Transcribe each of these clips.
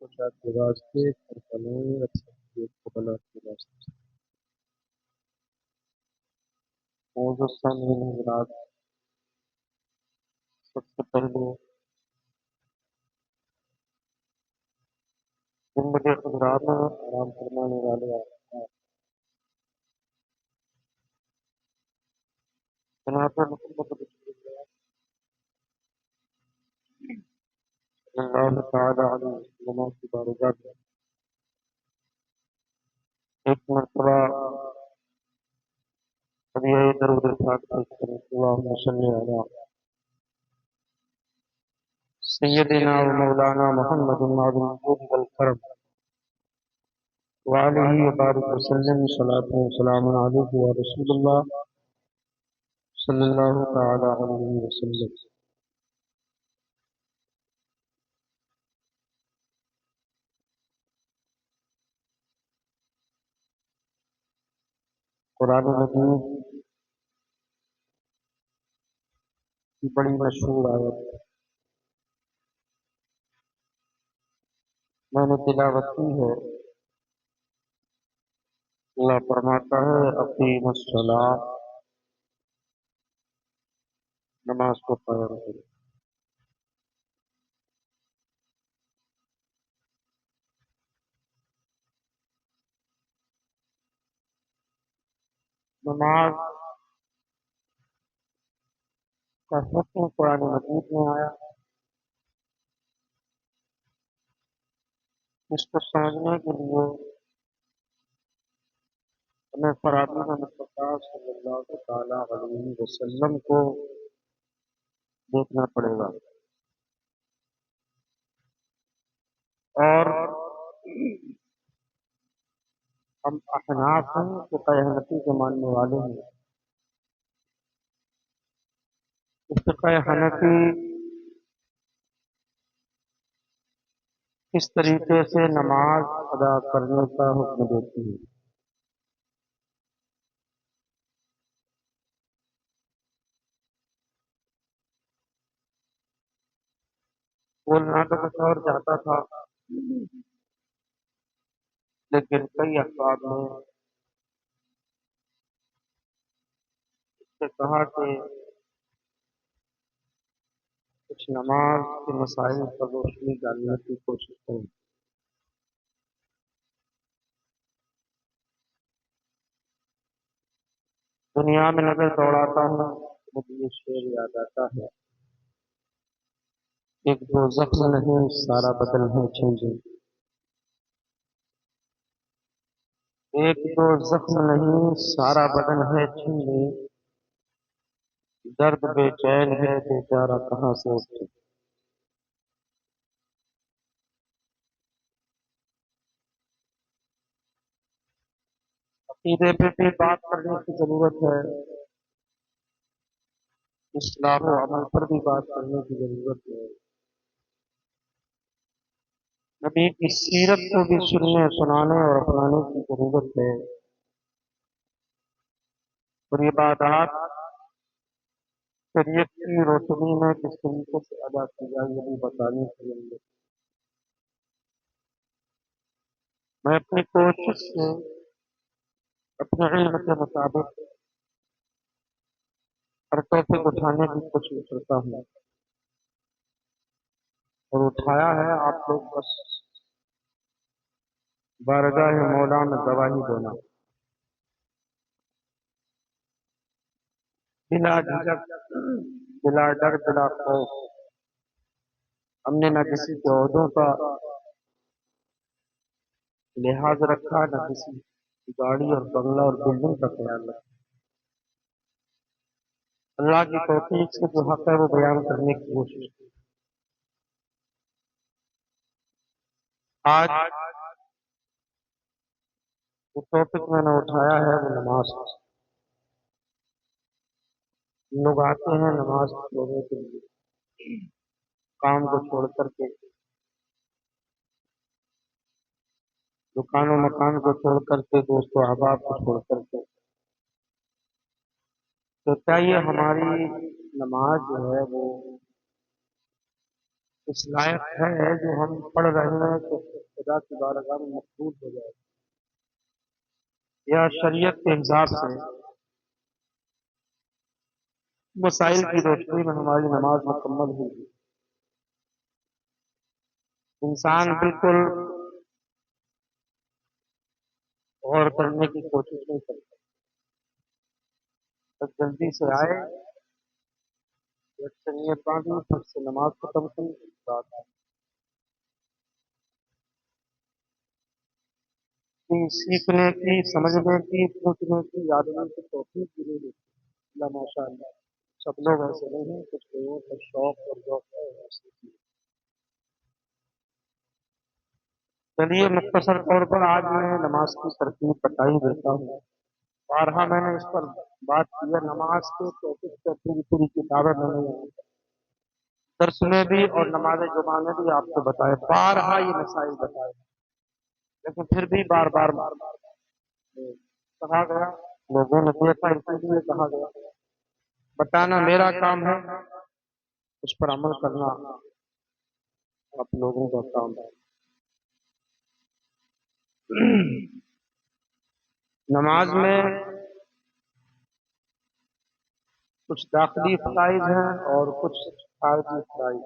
خدشات کے واسطے کربلائیں اچھی قبلات کے واسطے موضوع ثانی حضرات سب سے پہلے جن مجھے حضرات میں آرام فرمانے والے جناب محمد رسول اللہ تعالی علیہ وسلم کی بارگاہ میں ایک مرتبہ ابھی درود پاک کریں اللہم صلی علی سیدنا و مولانا محمد الوجود والکرم وعلیہ وبارک وسلم صلاۃ و سلام علیہ و رسول اللہ صلی اللہ تعالی علیہ وسلم۔ قرآن مجید کی بڑی مشہور آیت میں نے تلاوت کی ہے۔ اللہ فرماتا ہے اقیم الصلاۃ، نماز کو قائم کرو۔ نماز کا حکم قرآن مجید میں آیا۔ اس کو سمجھنے کے لیے ہمیں فرامین مصطفیٰ صلی اللہ تعالی علیہ وسلم کو دیکھنا پڑے گا، اور ہم احناف ہیں کہ فقہ حنفی کے ماننے والے ہیں۔ فقہ حنفی کس طریقے سے نماز ادا کرنے کا حکم دیتی ہے۔ بولنا تو کچھ اور چاہتا تھا، لیکن کئی افراد نے اس سے کہا کہ کچھ نماز کے مسائل پر روشنی ڈالنے کی کوشش کریں۔ دنیا میں نظر دوڑاتا ہوں مجھے یہ شعر یاد آتا ہے، ایک دو زخم نہیں سارا بدن ہے چھینجے، ایک دو زخم نہیں سارا بدن ہے چھینجے، درد بے چین ہے بیچارہ کہاں سے اٹھے۔ عقیدے پہ بھی بات کرنے کی ضرورت ہے، اصلاح و عمل پر بھی بات کرنے کی ضرورت ہے، نبی کی سیرت کو بھی سننے سنانے اور اپنانے کی ضرورت ہے، اور عبادات شریعت کی روشنی میں کس طریقے سے ادا کی جائے یہ بھی بتانے کی ضرورت ہے۔ میں اپنی کوشش سے اپنے علم کے مطابق ہر ٹاپک اٹھانے کی کوشش کرتا ہوں، اور اٹھایا ہے، آپ لوگ بس بارگاہ مولا میں گواہی دینا، بلا جھجک، بلا ڈر، بلا خوف۔ ہم نے نہ کسی کے عہدوں کا لحاظ رکھا، نہ کسی گاڑی اور بنگلہ اور بلڈنگ کا خیال رکھا۔ اللہ کی توفیق سے جو حق ہے وہ بیان کرنے کی کوشش کی۔ آج جو ٹاپک میں نے اٹھایا ہے وہ نماز ہے۔ لوگ آتے ہیں نماز پڑھنے کے لیے، کام کو چھوڑ کر کے، دکان و مکان کو چھوڑ کر کے، دوست و احباب کو چھوڑ کر کے، تو کیا یہ ہماری نماز جو ہے وہ اس لائق ہے جو ہم پڑھ رہے ہیں کہ خدا کی بارگاہ میں مقبول ہو جائے، یا شریعت کے حساب سے مسائل کی روشنی میں ہماری نماز مکمل ہوگی۔ انسان بالکل غور کرنے کی کوشش نہیں کرتا، بس جلدی سے آئے، نیت باندھی، پھر سے نماز ختم کی، بات سیکھنے کی، سمجھنے کی، پوچھنے کی، یادنے کی توفیق بھی نہیں دیتی۔ اللہ ماشاء اللہ، سب لوگ ایسے نہیں ہیں، کچھ لوگوں کا شوق اور ذوق ہے ایسے کی۔ چلیے مختصر طور پر آج میں نماز کی ترتیب بتائی دیتا ہوں۔ بارہا میں نے اس پر بات کی ہے، نماز کے ٹاپک پر پوری کتابیں میں نے درس میں بھی اور نماز جمعہ میں بھی آپ کو بتائے، بارہا یہ مسائل بتائے، لیکن پھر بھی بار بار کہا گیا، لوگوں نے دیکھا اسی لیے کہا گیا۔ بتانا میرا کام ہے، اس پر عمل کرنا آپ لوگوں کا کام ہے۔ نماز میں کچھ داخلی فرائض ہیں اور کچھ خارجی فرائض،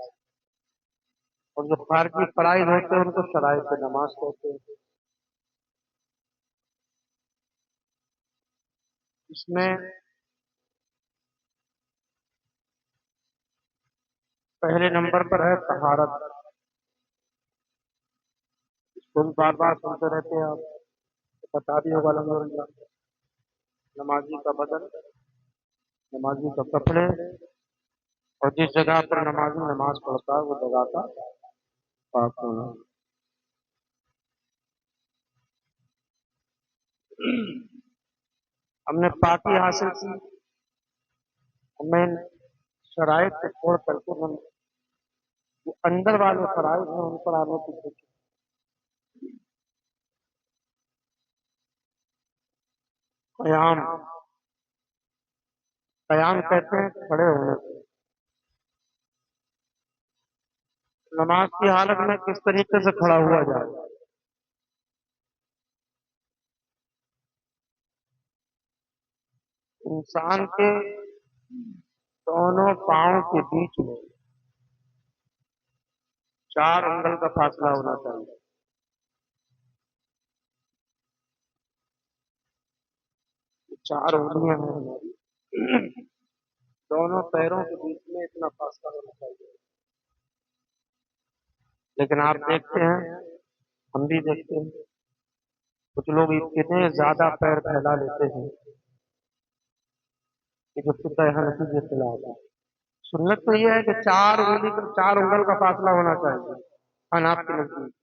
اور جو خارجی فرائض ہوتے ہیں ان کو شرائط نماز کہتے ہیں۔ اس میں پہلے نمبر پر ہے طہارت، اس کو بھی بار بار سنتے رہتے ہیں آپ، بتا بھی ہوگا الحمدللہ۔ نمازی کا بدن، نمازی کا کپڑے، اور جس جگہ پر نمازی نماز پڑھتا ہے وہ جگہ کا پاک ہونا۔ ہم نے پاکی حاصل کی، ہمیں شرائط کو چھوڑ کر کے ہم جو اندر والے فرائض ہیں ان پر آنے کی کوشش۔ قیام، قیام کہتے ہیں کھڑے ہونے کو۔ نماز کی حالت میں کس طریقے سے کھڑا ہوا جائے؟ انسان کے دونوں پاؤں کے بیچ میں 4 انگل کا فاصلہ ہونا چاہیے۔ چار انگلیاں ہیں ہماری، دونوں پیروں کے بیچ میں اتنا فاصلہ ہونا چاہیے۔ لیکن آپ دیکھتے ہیں، ہم بھی دیکھتے ہیں، کچھ لوگ اتنے زیادہ پیر پھیلا لیتے ہیں کہ جو فقہ حنفی کے خلاف ہے۔ سنت تو یہ ہے کہ 4 انگل کا فاصلہ ہونا چاہیے حناف کے نزدیک،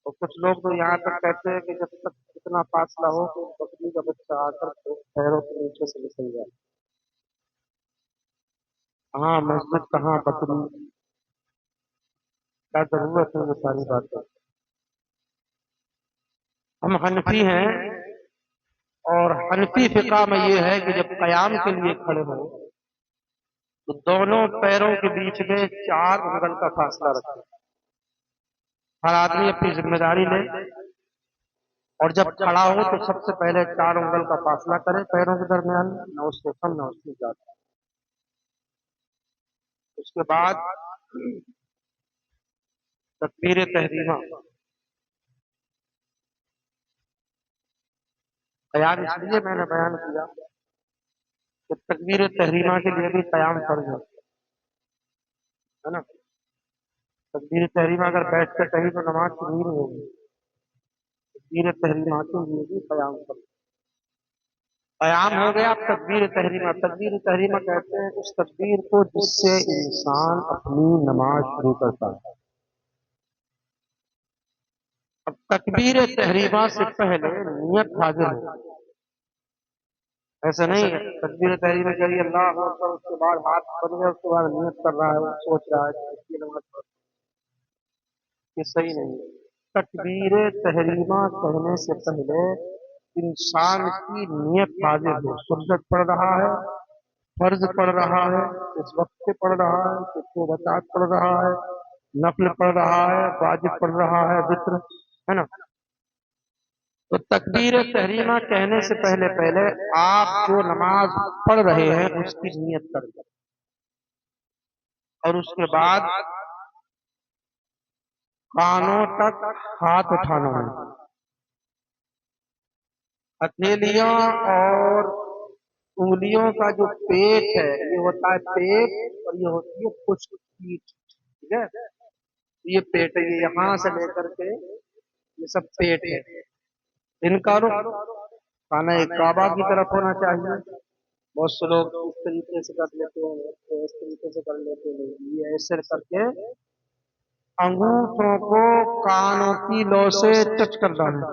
اور کچھ لوگ تو یہاں تک کہتے ہیں کہ جب تک اتنا فاصلہ ہو کہ بکری کا بچہ آ کر پیروں کے نیچے سے نکل جائے۔ کہاں مسجد، کہاں بکری، کیا ضرورت ہے یہ ساری باتیں۔ ہم حنفی ہیں، اور حنفی فقہ میں یہ ہے کہ جب قیام کے لیے کھڑے ہوں تو دونوں پیروں کے بیچ میں 4 انگل کا فاصلہ رکھیں۔ ہر آدمی اپنی ذمہ داری لے، اور جب کھڑا ہو تو سب سے پہلے 4 انگل کا فاصلہ کرے پیروں کے درمیان، نہ اس سے کم نہ اس سے زیادہ۔ اس کے بعد تکبیر تحریمہ، قیام اس لیے میں نے بیان کیا کہ تکبیر تحریمہ کے لیے بھی قیام فرض ہے نا۔ تکبیر تحریمہ اگر بیٹھ کر کہیں تو نماز پوری نہیں ہوگی، تکبیر تحریمہ کے لیے بھی قیام فرض۔ قیام ہو گیا، تکبیر تحریمہ، تکبیر تحریمہ کہتے ہیں اس تکبیر کو جس سے انسان اپنی نماز شروع کرتا ہے۔ اب تکبیر تحریمہ سے پہلے نیت حاضر ہے، ایسا نہیں ہے تکبیر تحریمہ کے لیے اللہ اکبر، اس کے بعد ہاتھ بن گیا، اس کے بعد نیت کر رہا ہے، سوچ رہا ہے کہ اس کی نماز پڑھ، یہ صحیح نہیں ہے۔ تکبیر تحریمہ کہنے سے پہلے انسان کی نیت حاضر ہو، سنت پڑھ رہا ہے، فرض پڑھ رہا ہے اس وقت پہ پڑھ رہا ہے، کتنے رکعت پڑھ رہا ہے، نفل پڑھ رہا ہے، واجب پڑھ رہا ہے، وتر ہے نا. تو تکبیر تحریمہ کہنے سے پہلے پہلے آپ جو نماز پڑھ رہے ہیں اس کی نیت کر لیں، اور اس کے بعد کانوں تک ہاتھ اٹھانا ہے. ہتھیلیاں اور انگلیوں کا جو پیٹ ہے یہ ہوتا ہے پیٹ، اور یہ ہوتی ہے پشت پیٹھ. ٹھیک ہے، یہ پیٹ ہے، یہ یہاں سے لے کر کے یہ سب پیٹ ہے. ان کا رخ خانہ کعبہ کی طرف ہونا چاہیے. بہت سے لوگ اس طریقے سے کر لیتے ہیں، اس طریقے سے کر لیتے ہیں. یہ ایسے کر کے انگوٹھوں کو کانوں کی لو سے ٹچ کرنا ہے،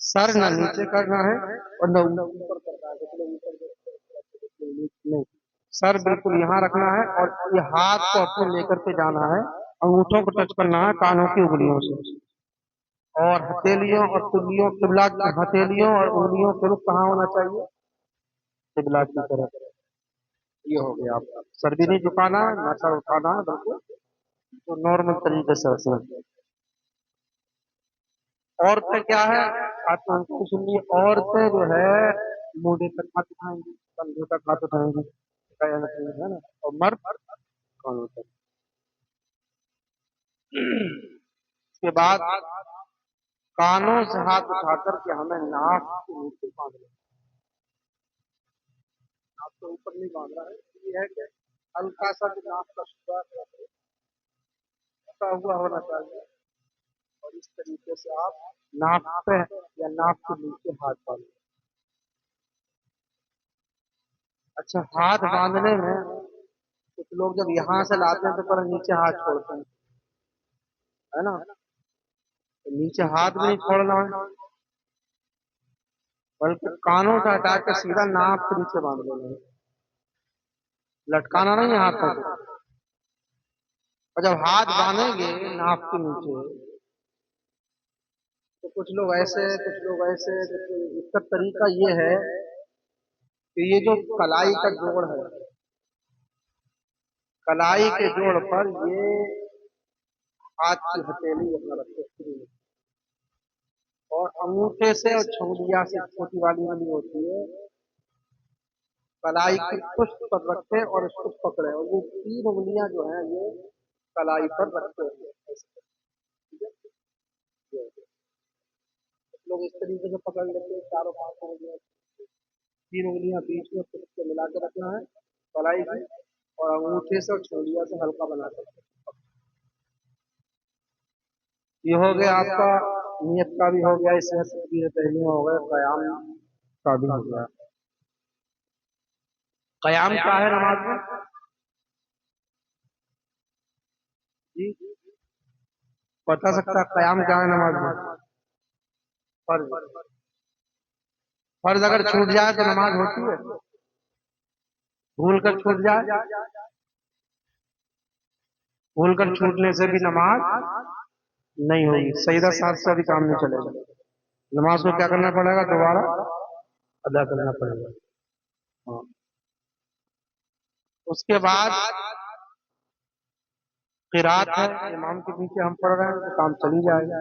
سر نہ نیچے کرنا ہے اور نہ اوپر کرنا ہے. نہیں، سر بالکل یہاں رکھنا ہے اور یہ ہاتھ کو اپنے لے کر کے جانا ہے، انگوٹھوں کو ٹچ کرنا ہے کانوں کی انگلیوں سے. اور ہتھیلیوں اور انگلیوں قبلہ، ہتھیلیوں اور انگلیوں کے رخ کہاں ہونا چاہیے؟ قبلہ کی طرف. یہ ہو گیا. آپ سر بھی نہیں جھکانا، نہ سر اٹھانا ہے، بالکل تو نارمل طریقے سے ہوتے ہیں. عورتیں کیا ہے، عورتیں جو ہے موڈے تک ہاتھ اٹھائیں گی، کندھوں تک ہاتھ اٹھائیں گی، ہے نا. اور مرد کانوں تک. اس کے بعد کانوں سے ہاتھ اٹھا کر کے ہمیں ناک کے نیچے باندھنا ہے. ناک کے اوپر نہیں باندھنا ہے. یہ ہے کہ ہلکا سا ناک کا شکار ہوا ہونا چاہیے، اور اس طریقے سے آپ ناک پہ یا ناک کے نیچے ہاتھ باندھیں. اچھا، ہاتھ باندھنے میں کچھ لوگ جب یہاں سے لاتے ہیں تو پر نیچے ہاتھ چھوڑتے ہیں، ہے نا. نیچے ہاتھ بھی نہیں چھوڑنا ہے، بلکہ کانوں سے ہٹا کے سیدھا ناک کے نیچے باندھ لینا ہے. لٹکانا نہیں ہے ہاتھوں کو. اور جب ہاتھ باندھیں گے ناک کے نیچے تو کچھ لوگ ایسے، کچھ لوگ ایسے. اس کا طریقہ یہ ہے کہ یہ جو کلائی کا جوڑ ہے، کلائی کے جوڑ پر یہ ہاتھ کی ہتھیلی اپنا رکھتے ہیں، اور انگوٹھے سے اور چھنگلیا سے چھوٹی والی والی ہوتی ہے کلائی کی پشت پر رکھتے اور اس کو پکڑے، اور یہ 3 انگلیاں جو ہیں یہ کلائی پر رکھتے ہیں. لوگ اس طریقے سے پکڑ لیتے ہیں، 4 اور 5 انگلیاں، 3 انگلیاں بیچ میں پشت سے ملا کے رکھنا ہے کلائی کی، اور انگوٹھے سے اور چھنگلیا سے ہلکا بنا کر. یہ ہو گیا آپ کا نیت کا بھی ہو گیا، اس میں تکبیر تحریمہ ہو گیا، قیام کا بھی ہو گیا. قیام کیا ہے نماز میں؟ جی بتا سکتا قیام کیا ہے نماز میں؟ فرض. فرض اگر چھوٹ جائے تو نماز ہوتی ہے؟ بھول کر چھوٹ جائے، بھول کر چھوٹنے سے بھی نماز نہیں ہوگی. سجدہ ساتھ سے بھی کام نہیں چلے گا. نماز کو کیا کرنا پڑے گا؟ دوبارہ ادا کرنا پڑے گا. اس کے بعد قرات ہے، امام کے پیچھے ہم پڑھ رہے ہیں تو کام چلی جائے گا.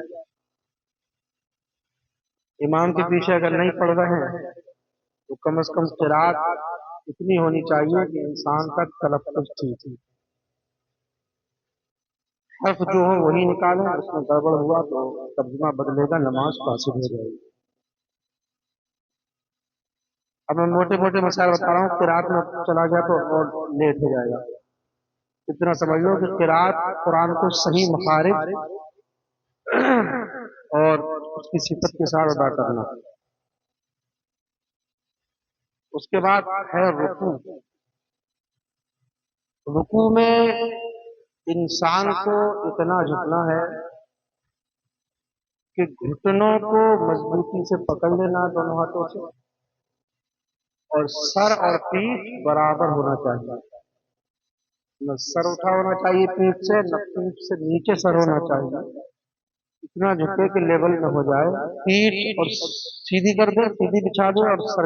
امام کے پیچھے اگر نہیں پڑھ رہے ہیں تو کم از کم قرات اتنی ہونی چاہیے کہ انسان کا تلفظ ٹھیک ہے. حرف جو ہو وہی نکالیں، اس میں گڑبڑ ہوا تو ترجمہ بدلے گا، نماز فاسد ہو جائے گی. اب میں موٹے موٹے مسائل بتا رہا ہوں، قرات میں چلا گیا تو اور لیٹ ہو جائے گا. اتنا سمجھ لو کہ قرات قرآن کو صحیح مخارج اور اس کی صفت کے ساتھ ادا کرنا. اس کے بعد ہے رکوع. رکوع میں انسان کو اتنا جھکنا ہے کہ گھٹنوں کو مضبوطی سے پکڑ لینا دونوں ہاتھوں سے، اور سر اور پیٹھ برابر ہونا چاہیے. نہ سر اٹھا ہونا چاہیے پیٹھ سے، نہ پیٹھ سے نیچے سر ہونا چاہیے. اتنا جھکے کہ لیول میں ہو جائے. پیٹھ اور سیدھی کر دے، سیدھی بچھا دے، اور سر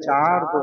4, 2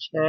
6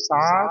7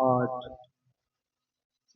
8।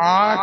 8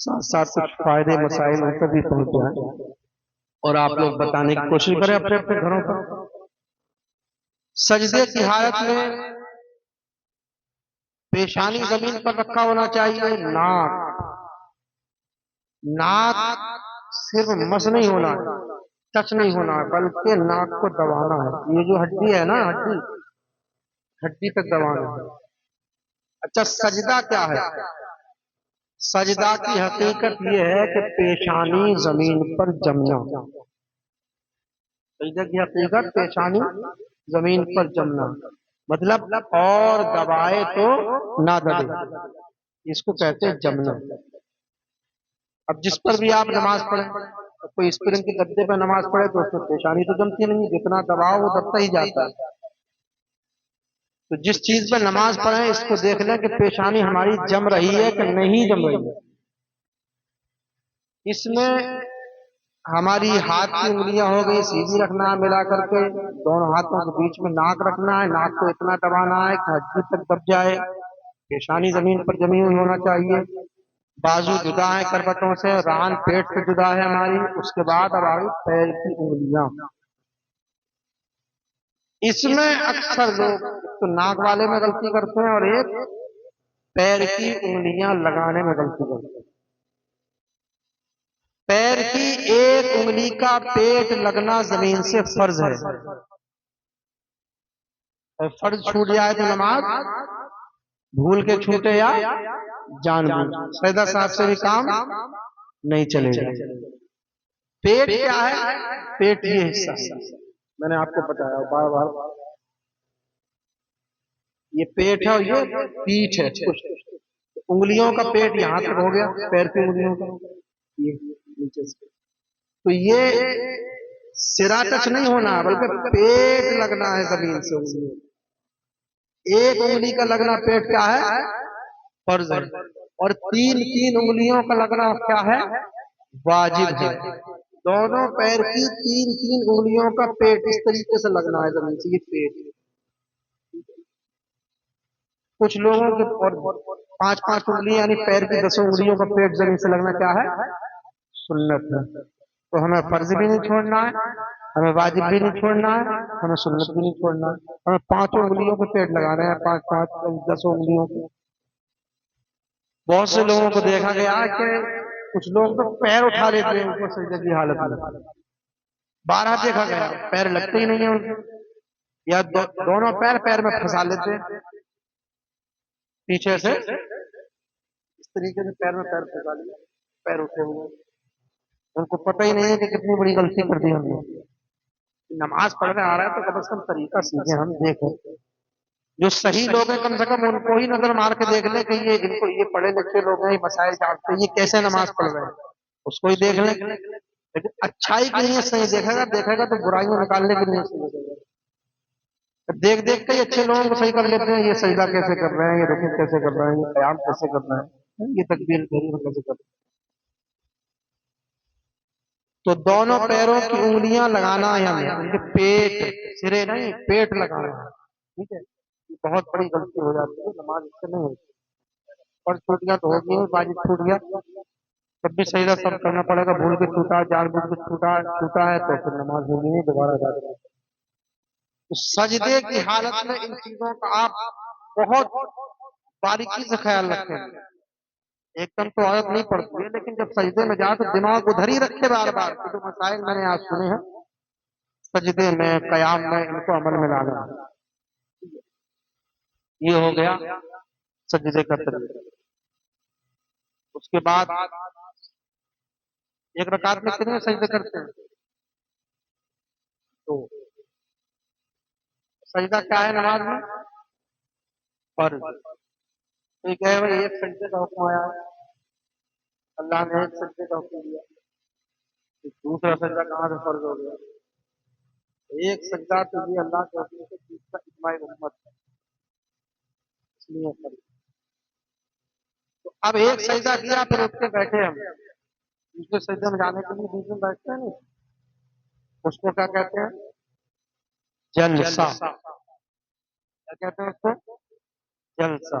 ساتھ ساتھ کچھ فائدے مسائل ان تک بھی پہنچ جائیں اور آپ لوگ بتانے کی کوشش کریں اپنے اپنے گھروں پر۔ سجدے کی حالت میں پیشانی زمین پر رکھا ہونا چاہیے۔ ناک صرف مس نہیں ہونا ہے، ٹچ نہیں ہونا ہے، بلکہ ناک کو دبانا ہے۔ یہ جو ہڈی ہے نا، ہڈی تک دبانا ہے۔ اچھا، سجدہ کیا ہے؟ سجدہ کی حقیقت یہ ہے کہ پیشانی زمین پر جمنا۔ سجدہ کی حقیقت پیشانی زمین پر جمنا، مطلب اور دبائے تو نہ دبے، اس کو کہتے ہیں جمنا۔ اب جس پر بھی آپ نماز پڑھیں، کوئی اسپرنگ کے گدے پہ نماز پڑھے تو اس میں پیشانی تو جمتی نہیں، جتنا دباؤ وہ دبتا ہی جاتا ہے۔ تو جس چیز پہ نماز پڑھیں اس کو دیکھ لیں کہ پیشانی ہماری جم رہی ہے کہ نہیں جم رہی ہے۔ اس میں ہماری ہاتھ کی انگلیاں ہو گئی، سیدھی رکھنا ہے ملا کر کے، دونوں ہاتھوں کے بیچ میں ناک رکھنا ہے، ناک کو اتنا دبانا ہے کہ ہڈی تک دب جائے، پیشانی زمین پر جمی ہوئی ہونا چاہیے۔ بازو جدا ہے کربتوں سے، ران پیٹ سے جدا ہے ہماری۔ اس کے بعد اب آگئی پیر کی انگلیاں۔ اس میں اکثر لوگ تو ناک والے میں غلطی کرتے ہیں اور ایک پیر کی انگلیاں لگانے میں غلطی کرتے ہیں۔ پیر کی ایک انگلی کا پیٹ لگنا زمین سے فرض ہے، اور فرض چھوٹ جائے تو نماز بھول کے چھوٹے یا جان بوجھ، سجدہ صاحب سے بھی کام نہیں چلے گا۔ پیٹ کیا ہے؟ پیٹ یہ حصہ میں نے آپ کو بتایا بار بار، یہ پیٹ ہے اور یہ پیٹھ ہے۔ انگلیوں کا پیٹ یہاں تک ہو گیا، پیر کی انگلیوں کا یہ نیچے سے، تو یہ سرا ٹچ نہیں ہونا بلکہ پیٹ لگنا ہے زمین سے۔ انگلیوں ایک انگلی کا لگنا پیٹ کیا ہے؟ فرض ہے، اور تین انگلیوں کا لگنا کیا ہے؟ واجب ہے۔ دونوں پیر کی تین انگلیوں کا پیٹ اس طریقے سے لگنا ہے زمین سے، یہ پیٹ۔ کچھ لوگوں کے اور پانچ انگلیاں یعنی پیر کی 10 انگلیوں کا پیٹ زمین سے لگنا کیا ہے؟ سنت ہے۔ تو ہمیں فرض بھی نہیں چھوڑنا ہے، ہمیں واجب بھی نہیں چھوڑنا ہے، ہمیں سنت بھی نہیں چھوڑنا ہے، ہمیں 5 انگلیوں کو پیٹ لگانا ہے، 10 انگلیوں کو۔ بہت سے لوگوں کو دیکھا گیا کہ کچھ لوگ تو پیر اٹھا لیتے ہیں اوپر سجدے کی حالت میں، بارہ دیکھا گیا پیر لگتے ہی نہیں ہیں ان کے، یا دونوں پیر میں پھنسا لیتے ہیں پیچھے سے، اس طریقے سے پیر میں پیر پھنسا لیا، پیر اٹھے ہوئے، ان کو پتہ ہی نہیں ہے کہ کتنی بڑی غلطی کر دی ہم نے۔ نماز پڑھنے آ رہا ہے تو کم از کم طریقہ سیکھیں، ہم دیکھیں جو صحیح لوگ ہیں کم سے کم ان کو ہی نظر مار کے دیکھ لیں کہ یہ ان کو یہ پڑھے لکھے لوگ ہیں، یہ مسائل جانتے ہیں، یہ کیسے نماز پڑھ رہے ہیں، اس کو ہی دیکھ لیں۔ لیکن اچھائی کی نیت سے دیکھے گا تو برائیوں نکالنے کی نیت سے دیکھے گا۔ دیکھ کے اچھے لوگوں کو صحیح کر لیتے ہیں، یہ سجدہ کیسے کر رہے ہیں، یہ رکوع کیسے کر رہے ہیں، یہ قیام کیسے کر رہے ہیں، یہ تکبیر کیسے کر رہے ہیں۔ تو دونوں پیروں کی انگلیاں لگانا ہے ہمیں، ان کے پیٹ، سرے نہیں، پیٹ لگانا ہے، ٹھیک ہے۔ یہ بہت بڑی غلطی ہو جاتی ہے، نماز اس سے نہیں ہوتی۔ اور چھوٹ گیا تو ہو گیا، واجب چھوٹ گیا تب بھی سجدہ سب کرنا پڑے گا، بھول کے چھوٹا، جان بوجھ کے چھوٹا ہے تو پھر نماز ہوگی نہیں، دوبارہ جانا ہے۔ تو سجدے کی حالت میں ان چیزوں کا آپ بہت باریکی سے خیال رکھیں۔ ایک دم تو عادت نہیں پڑتی ہے، لیکن جب سجدے میں جا تو دماغ ادھر ہی رکھے بار بار، جو مسائل میں نے آج سنے ہیں سجدے میں، قیام میں، ان کو عمل میں لانا ہے۔ یہ ہو گیا سجدے کا طریقہ۔ اس کے بعد ایک رکعت میں کتنے سجدے کرتے ہیں؟ تو سجدہ کیا ہے نماز میں؟ فرض۔ ٹھیک ہے بھائی، ایک سجدے کا حکم آیا ہے، اللہ نے ایک سجدے کا حکم دیا، دوسرا سجدہ کہاں سے فرض ہو گیا؟ ایک سجدہ تو یہ اللہ کے حکم سے، دوسرا اجماع امت ہے، اس لیے فرض۔ تو اب ایک سجدہ کیا پھر اٹھ کے بیٹھے ہم، دوسرے سجدے میں جانے کے لیے بیچ میں بیٹھتے ہیں نہیں، اس کو کیا کہتے ہیں؟ جلسہ۔ کیا کہتے ہیں اس کو؟ جلسہ۔